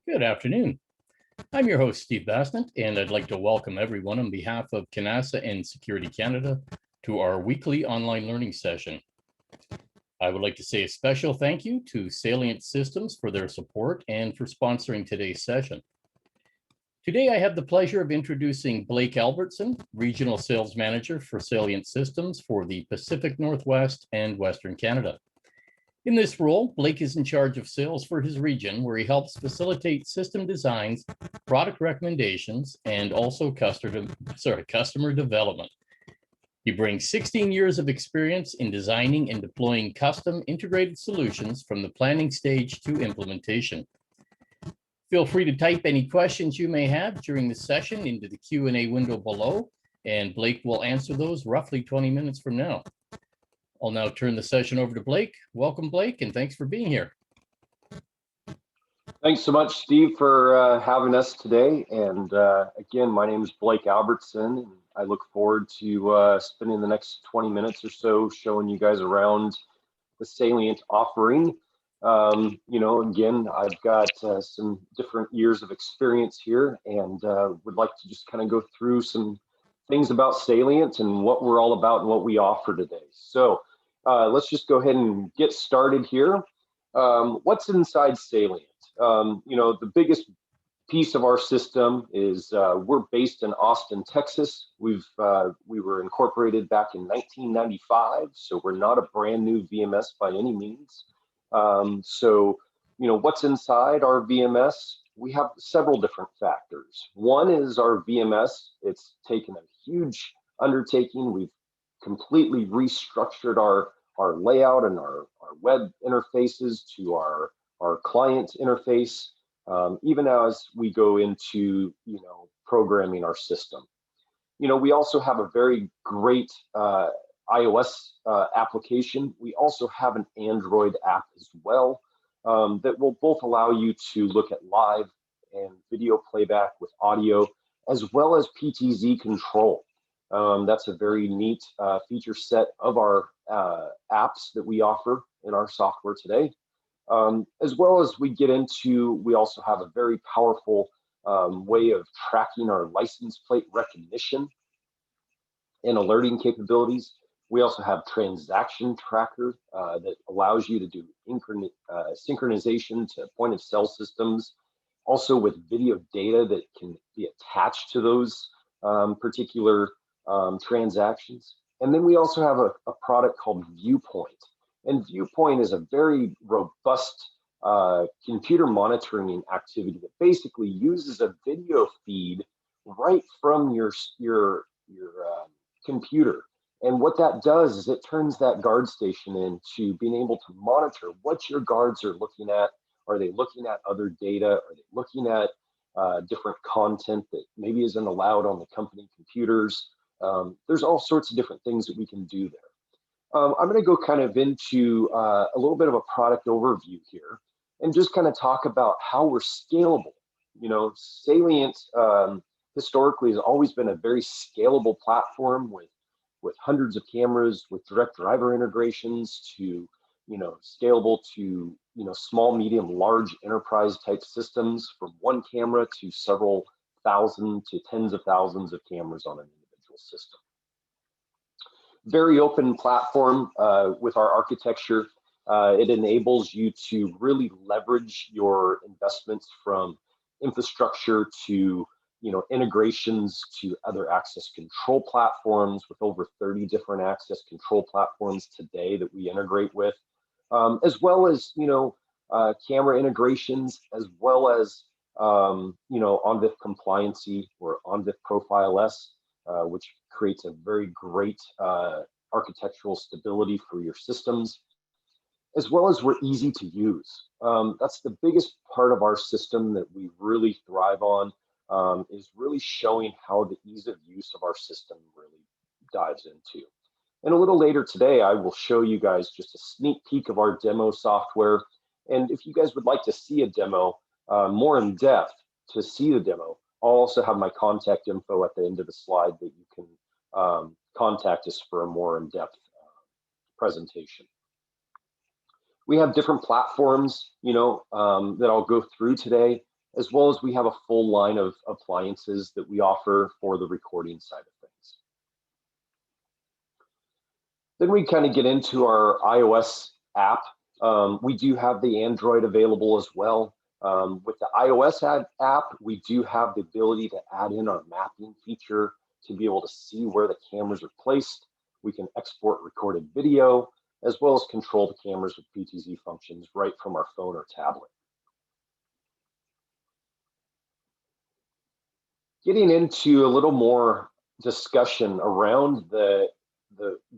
Good afternoon. I'm your host, Steve Basnett, and I'd like to welcome everyone on behalf of CANASA and Security Canada to our weekly online learning session. I would like to say a special thank you to Salient Systems for their support and for sponsoring today's session. Today, I have the pleasure of introducing Blake Albertson, Regional Sales Manager for Salient Systems for the Pacific Northwest and Western Canada. In this role, Blake is in charge of sales for his region, where he helps facilitate system designs, product recommendations, and also customer development. He brings 16 years of experience in designing and deploying custom integrated solutions from the planning stage to implementation. Feel free to type any questions you may have during the session into the Q&A window below, and Blake will answer those roughly 20 minutes from now. I'll now turn the session over to Blake. Welcome, Blake, and thanks for being here. Thanks so much, Steve, for having us today. And again, my name is Blake Albertson, and I look forward to spending the next 20 minutes or so showing you guys around the Salient offering. Again, I've got some different years of experience here, and would like to just kind of go through some things about Salient and what we're all about and what we offer today. So let's just go ahead and get started here. What's inside Salient? The biggest piece of our system is we're based in Austin, Texas. We were incorporated back in 1995, so we're not a brand new VMS by any means. What's inside our VMS? We have several different factors. One is our VMS. It's taken a huge undertaking. We've completely restructured our layout and our web interfaces to our client interface, even as we go into programming our system. We also have a very great iOS application. We also have an Android app as well that will both allow you to look at live and video playback with audio, as well as PTZ control. That's a very neat feature set of our apps that we offer in our software today. As well as we also have a very powerful way of tracking our license plate recognition and alerting capabilities. We also have transaction tracker that allows you to do synchronization to point of sale systems, also with video data that can be attached to those particular transactions. And then we also have a product called Viewpoint. And Viewpoint is a very robust computer monitoring activity that basically uses a video feed right from your computer. And what that does is it turns that guard station into being able to monitor what your guards are looking at. Are they looking at other data? Are they looking at different content that maybe isn't allowed on the company computers? There's all sorts of different things that we can do there. I'm going to go kind of into a little bit of a product overview here and just kind of talk about how we're scalable. Salient historically has always been a very scalable platform with hundreds of cameras, with direct driver integrations to, scalable to, small, medium, large enterprise type systems, from one camera to several thousand to tens of thousands of cameras on an individual system. Very open platform with our architecture. It enables you to really leverage your investments from infrastructure to integrations to other access control platforms, with over 30 different access control platforms today that we integrate with, as well as camera integrations, as well as ONVIF compliancy or ONVIF Profile S, which creates a very great architectural stability for your systems, as well as we're easy to use. That's the biggest part of our system that we really thrive on. Is really showing how the ease of use of our system really dives into. And a little later today, I will show you guys just a sneak peek of our demo software. And if you guys would like to see a demo more in depth, to see the demo, I'll also have my contact info at the end of the slide that you can contact us for a more in-depth presentation. We have different platforms, that I'll go through today. as well as we have a full line of appliances that we offer for the recording side of things. Then we kind of get into our iOS app. We do have the Android available as well. With the iOS app, we do have the ability to add in our mapping feature to be able to see where the cameras are placed. We can export recorded video, as well as control the cameras with PTZ functions right from our phone or tablet. Getting into a little more discussion around the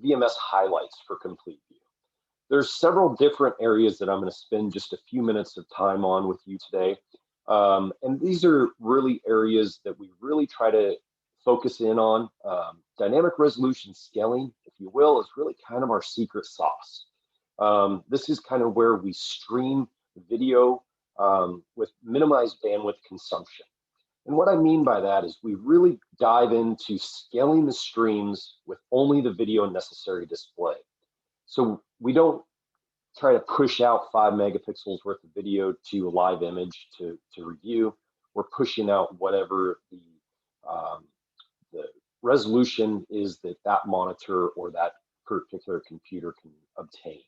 VMS highlights for Complete View. There's several different areas that I'm going to spend just a few minutes of time on with you today. And these are really areas that we really try to focus in on. Dynamic resolution scaling, if you will, is really kind of our secret sauce. This is kind of where we stream video with minimized bandwidth consumption. And what I mean by that is we really dive into scaling the streams with only the video necessary display. So we don't try to push out 5 megapixels worth of video to a live image to review. We're pushing out whatever the resolution is that monitor or that particular computer can obtain.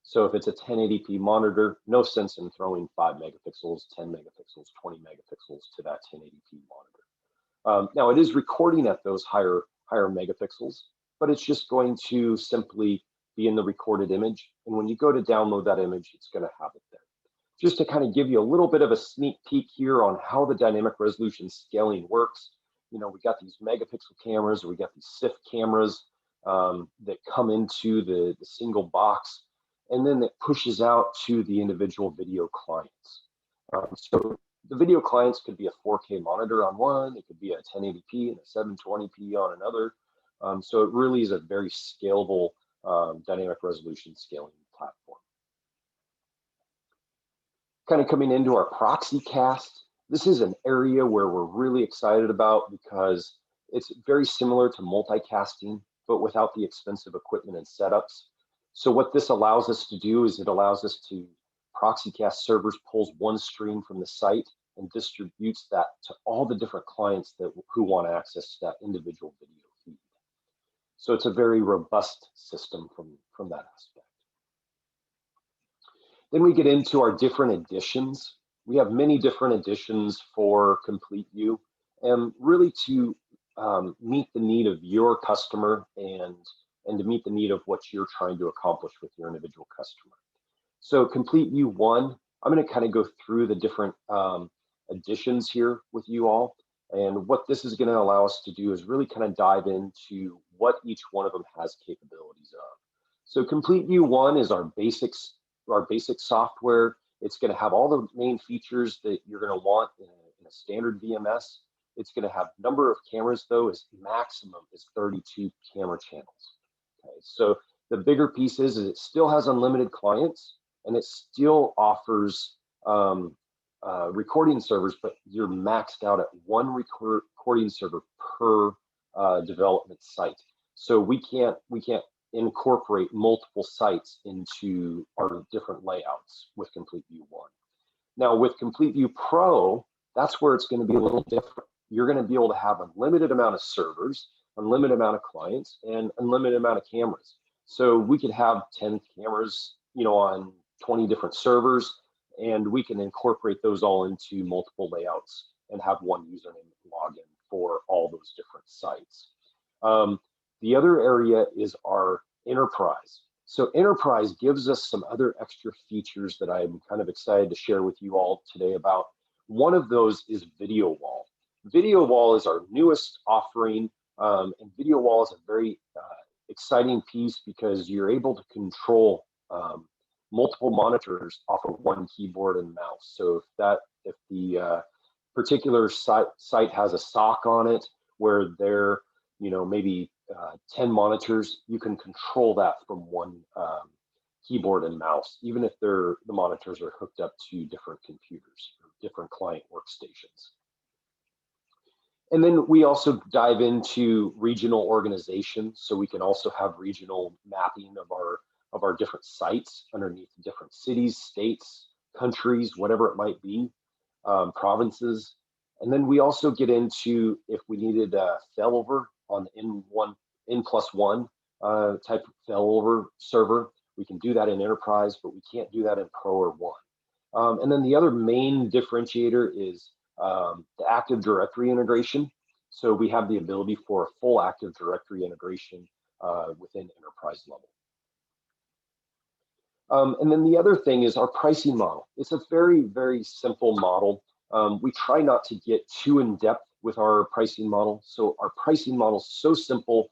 So if it's a 1080p monitor, no sense in throwing 5 megapixels, 10 megapixels, 20 megapixels to that 1080p monitor. Now it is recording at those higher megapixels, but it's just going to simply be in the recorded image. And when you go to download that image, it's going to have it there. Just to kind of give you a little bit of a sneak peek here on how the dynamic resolution scaling works. You know, we got these megapixel cameras, or we got these SIF cameras that come into the single box, and then it pushes out to the individual video clients. So the video clients could be a 4K monitor on one, it could be a 1080p and a 720p on another. So it really is a very scalable dynamic resolution scaling platform. Kind of coming into our Proxycast, this is an area where we're really excited about because it's very similar to multicasting, but without the expensive equipment and setups. So what this allows us to do is it allows us to, Proxycast servers pulls one stream from the site and distributes that to all the different clients who want access to that individual video feed. So it's a very robust system from that aspect. Then we get into our different editions. We have many different editions for Complete View, and really to meet the need of your customer and to meet the need of what you're trying to accomplish with your individual customer. So Complete View 1, I'm going to kind of go through the different editions here with you all. And what this is going to allow us to do is really kind of dive into what each one of them has capabilities of. So Complete View 1 is our basic software. It's going to have all the main features that you're going to want in a standard VMS. It's going to have number of cameras, though, is maximum is 32 camera channels. Okay, so the bigger piece is it still has unlimited clients, and it still offers recording servers, but you're maxed out at one recording server per development site. So we can't incorporate multiple sites into our different layouts with Complete View 1. Now with Complete View Pro, that's where it's going to be a little different. You're going to be able to have unlimited amount of servers, unlimited amount of clients, and unlimited amount of cameras. So we could have 10 cameras, you know, on 20 different servers, and we can incorporate those all into multiple layouts and have one username and login for all those different sites. The other area is our enterprise. So enterprise gives us some other extra features that I'm kind of excited to share with you all today about. One of those is Video Wall. Video Wall is our newest offering, and Video Wall is a very exciting piece because you're able to control multiple monitors off of one keyboard and mouse. So if the particular site has a SOC on it where there, you know, maybe 10 monitors, you can control that from one keyboard and mouse, even if the monitors are hooked up to different computers or different client workstations. And then we also dive into regional organization, so we can also have regional mapping of our different sites underneath different cities, states, countries, whatever it might be. provinces. And then we also get into if we needed a failover on the N+1 type of failover server, we can do that in enterprise, but we can't do that in Pro or One. And then the other main differentiator is the Active Directory integration. So we have the ability for a full Active Directory integration within enterprise level. And then the other thing is our pricing model. It's a very, very simple model. We try not to get too in depth with our pricing model. So our pricing model is so simple.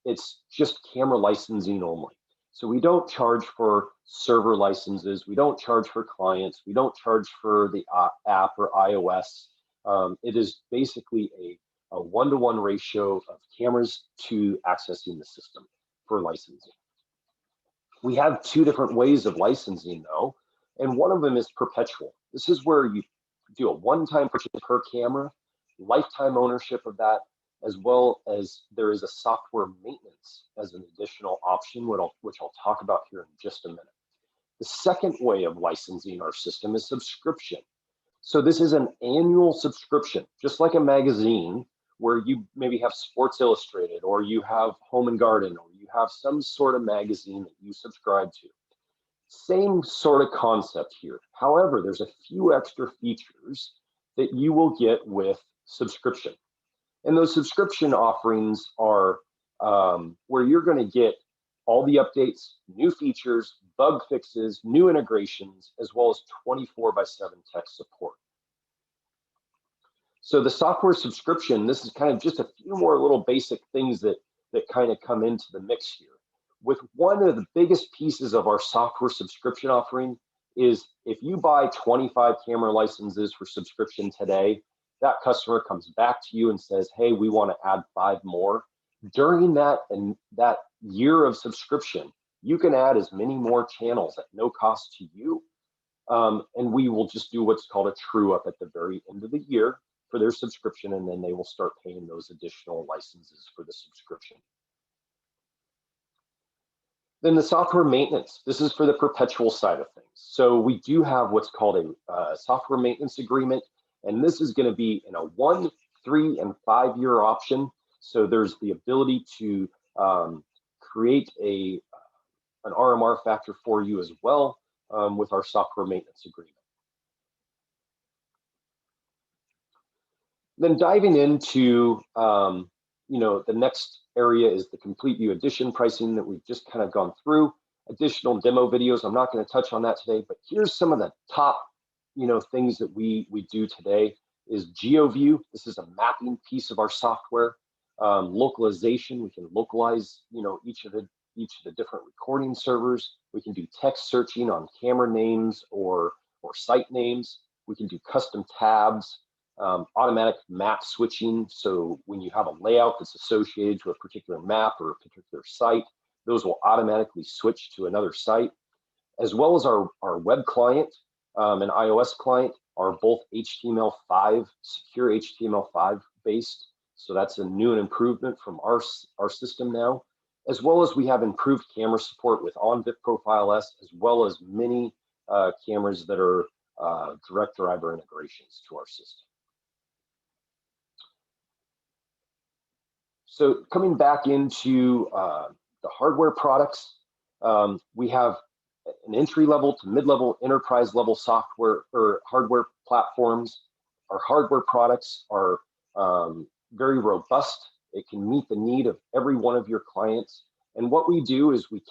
It's just camera licensing only. So we don't charge for server licenses. We don't charge for clients. We don't charge for the app or iOS. It is basically a one-to-one ratio of cameras to accessing the system for licensing. We have two different ways of licensing though, and one of them is perpetual. This is where you do a one-time purchase per camera, lifetime ownership of that, as well as there is a software maintenance as an additional option, which I'll talk about here in just a minute. The second way of licensing our system is subscription. So this is an annual subscription, just like a magazine where you maybe have Sports Illustrated or you have Home and Garden or you have some sort of magazine that you subscribe to. Same sort of concept here. However, there's a few extra features that you will get with subscription. And those subscription offerings are where you're going to get all the updates, new features, bug fixes, new integrations, as well as 24/7 tech support. So the software subscription, this is kind of just a few more little basic things that kind of come into the mix here. With one of the biggest pieces of our software subscription offering is if you buy 25 camera licenses for subscription today, that customer comes back to you and says, hey, we want to add 5 more. During that year of subscription, you can add as many more channels at no cost to you. And we will just do what's called a true up at the very end of the year for their subscription, and then they will start paying those additional licenses for the subscription. Then the software maintenance, this is for the perpetual side of things. So we do have what's called a software maintenance agreement, and this is going to be in a 1, 3, and 5-year option. So there's the ability to create an RMR factor for you as well with our software maintenance agreement. Then diving into the next area is the complete view edition pricing that we've just kind of gone through. Additional demo videos, I'm not going to touch on that today, but here's some of the top things that we do today is GeoView. This is a mapping piece of our software. Localization, we can localize each of the different recording servers. We can do text searching on camera names or site names. We can do custom tabs. Automatic map switching, so when you have a layout that's associated to a particular map or a particular site, those will automatically switch to another site, as well as our web client and iOS client are both HTML5, secure HTML5 based, so that's a new improvement from our system now, as well as we have improved camera support with OnVIP Profile S, as well as many cameras that are direct driver integrations to our system. So coming back into the hardware products, we have an entry-level to mid-level, enterprise-level software or hardware platforms. Our hardware products are very robust. It can meet the need of every one of your clients. And what we do is we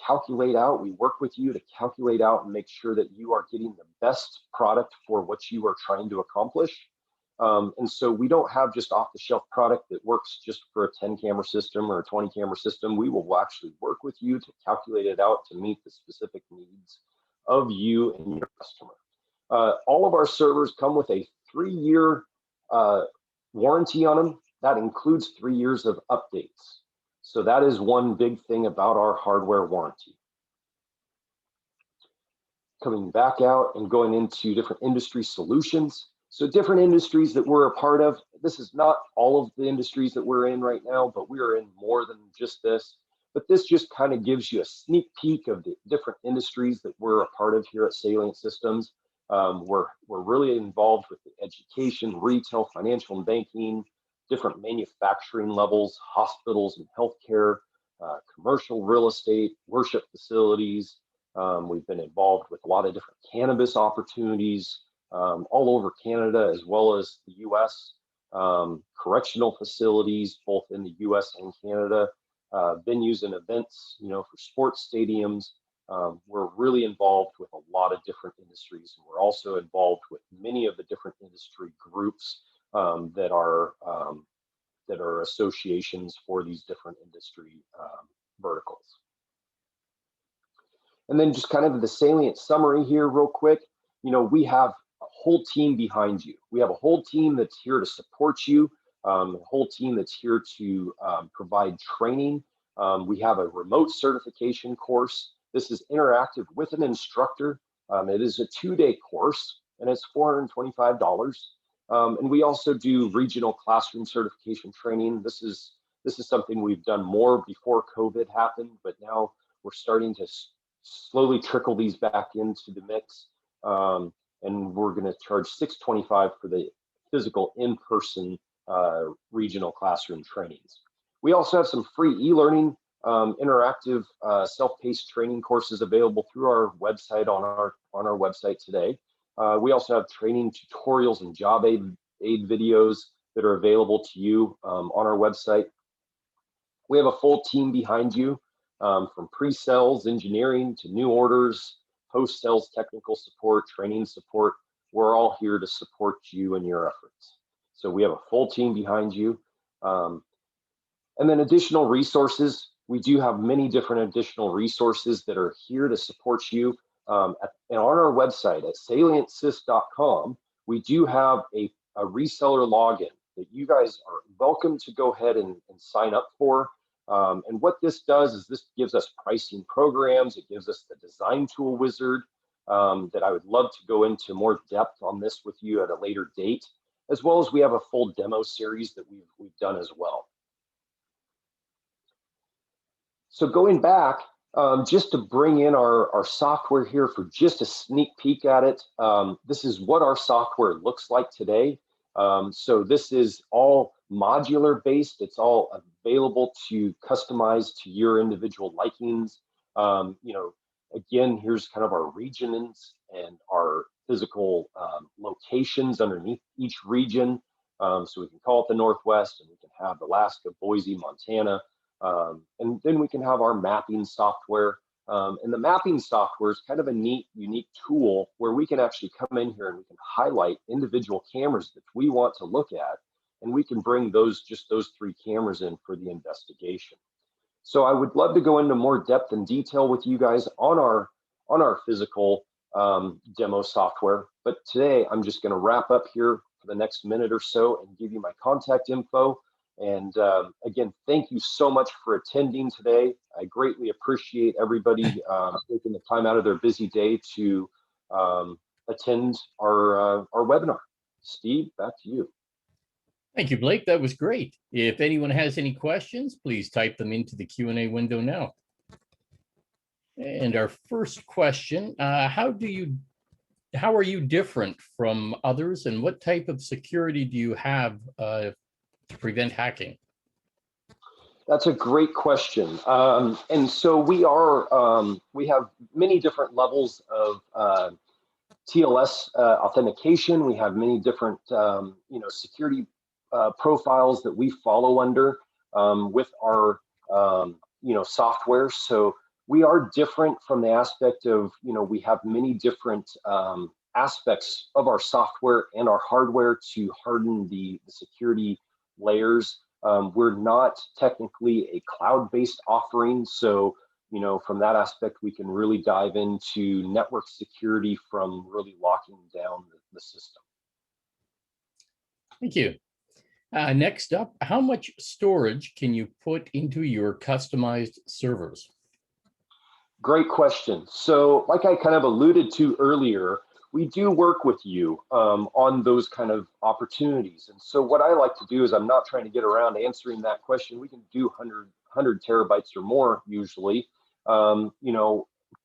work with you to calculate out and make sure that you are getting the best product for what you are trying to accomplish. And so we don't have just off-the-shelf product that works just for a 10-camera system or a 20-camera system. We will actually work with you to calculate it out to meet the specific needs of you and your customer. All of our servers come with a 3-year warranty on them. That includes 3 years of updates. So that is one big thing about our hardware warranty. Coming back out and going into different industry solutions. So different industries that we're a part of. This is not all of the industries that we're in right now, but we are in more than just this. But this just kind of gives you a sneak peek of the different industries that we're a part of here at Salient Systems. We're really involved with the education, retail, financial and banking, different manufacturing levels, hospitals and healthcare, commercial real estate, worship facilities. We've been involved with a lot of different cannabis opportunities all over Canada as well as the US, correctional facilities, both in the US and Canada, venues and events, for sports stadiums. We're really involved with a lot of different industries. And we're also involved with many of the different industry groups that are associations for these different industry verticals. And then just kind of the salient summary here real quick, we have a whole team behind you. We have a whole team that's here to support you, a whole team that's here to provide training. We have a remote certification course. This is interactive with an instructor. It is a 2-day course and it's $425. And we also do regional classroom certification training. This is something we've done more before COVID happened, but now we're starting to slowly trickle these back into the mix. And we're going to charge $625 for the physical in-person regional classroom trainings. We also have some free e-learning, interactive self-paced training courses available through our website on our website today. We also have training tutorials and job aid videos that are available to you on our website. We have a full team behind you, from pre-sales, engineering to new orders, post-sales technical support, training support. We're all here to support you in your efforts. So we have a full team behind you. And then additional resources. We do have many different additional resources that are here to support you. And on our website at SalientSys.com, we do have a reseller login that you guys are welcome to go ahead and sign up for. And what this does is this gives us pricing programs. It gives us the design tool wizard that I would love to go into more depth on this with you at a later date, as well as we have a full demo series that we've done as well. So going back, just to bring in our software here for just a sneak peek at it, this is what our software looks like today. So this is all modular based. It's all available to customize to your individual likings. Again, here's kind of our regions and our physical locations underneath each region. So we can call it the Northwest, and we can have Alaska, Boise, Montana. And then we can have our mapping software. And the mapping software is kind of a neat, unique tool where we can actually come in here and we can highlight individual cameras that we want to look at. And we can bring just those 3 cameras in for the investigation. So I would love to go into more depth and detail with you guys on our physical demo software. But today I'm just going to wrap up here for the next minute or so and give you my contact info. And again, thank you so much for attending today. I greatly appreciate everybody taking the time out of their busy day to attend our webinar. Steve, back to you. Thank you, Blake. That was great. If anyone has any questions, please type them into the Q&A window now. And our first question, how are you different from others, and what type of security do you have to prevent hacking? That's a great question. And so we have many different levels of TLS authentication. We have many different security profiles that we follow under with our software. So we are different from the aspect of, we have many different aspects of our software and our hardware to harden the security layers. We're not technically a cloud-based offering. So, from that aspect, we can really dive into network security from really locking down the system. Thank you. Next up, how much storage can you put into your customized servers? Great question. So like I kind of alluded to earlier, we do work with you on those kind of opportunities. And so what I like to do is, I'm not trying to get around answering that question. We can do 100 terabytes or more usually.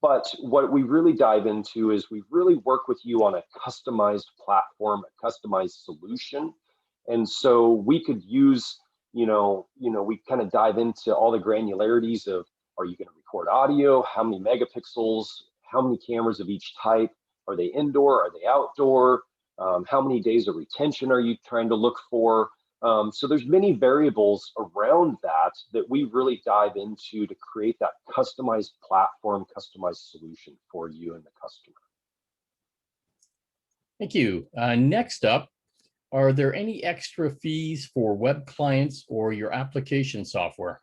But what we really dive into is we really work with you on a customized platform, a customized solution. And so we could use, we kind of dive into all the granularities of, are you going to record audio? How many megapixels? How many cameras of each type? Are they indoor? Are they outdoor? How many days of retention are you trying to look for? So there's many variables around that we really dive into to create that customized platform, customized solution for you and the customer. Thank you. Next up, are there any extra fees for web clients or your application software?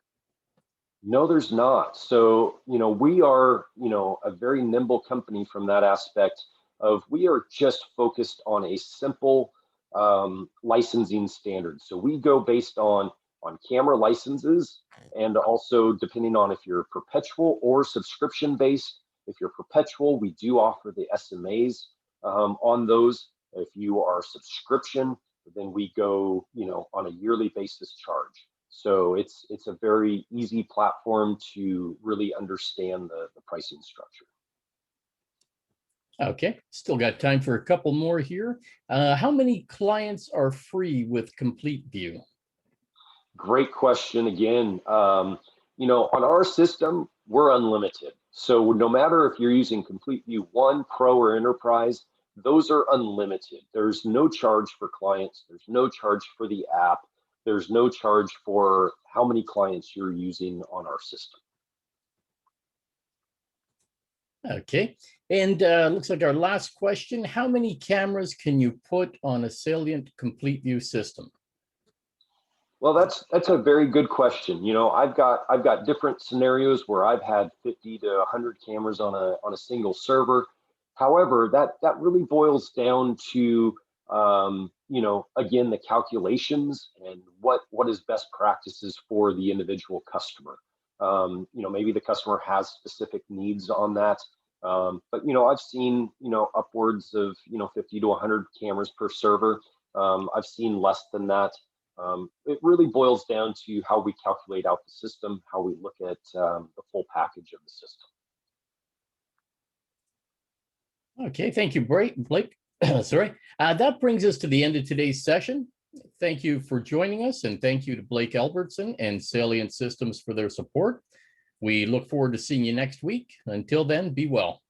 No, there's not. So, we are, a very nimble company from that aspect of we are just focused on a simple licensing standard. So we go based on camera licenses, and also depending on if you're perpetual or subscription based. If you're perpetual, we do offer the SMAs on those. If you are subscription, then we go, on a yearly basis charge. So it's a very easy platform to really understand the pricing structure. Okay, still got time for a couple more here. How many clients are free with Complete View? Great question again. On our system, we're unlimited. So no matter if you're using Complete View 1, Pro, or Enterprise, those are unlimited. There's no charge for clients. There's no charge for the app. There's no charge for how many clients you're using on our system. Okay, and looks like our last question, how many cameras can you put on a Salient Complete View system? Well, that's a very good question. I've got different scenarios where I've had 50 to 100 cameras on a single server. However, that really boils down to again, the calculations and what is best practices for the individual customer. Maybe the customer has specific needs on that. But I've seen upwards of 50 to 100 cameras per server. I've seen less than that. It really boils down to how we calculate out the system, how we look at the full package of the system. Okay, thank you, Blake. Sorry. That brings us to the end of today's session. Thank you for joining us, and thank you to Blake Albertson and Salient Systems for their support. We look forward to seeing you next week. Until then, be well.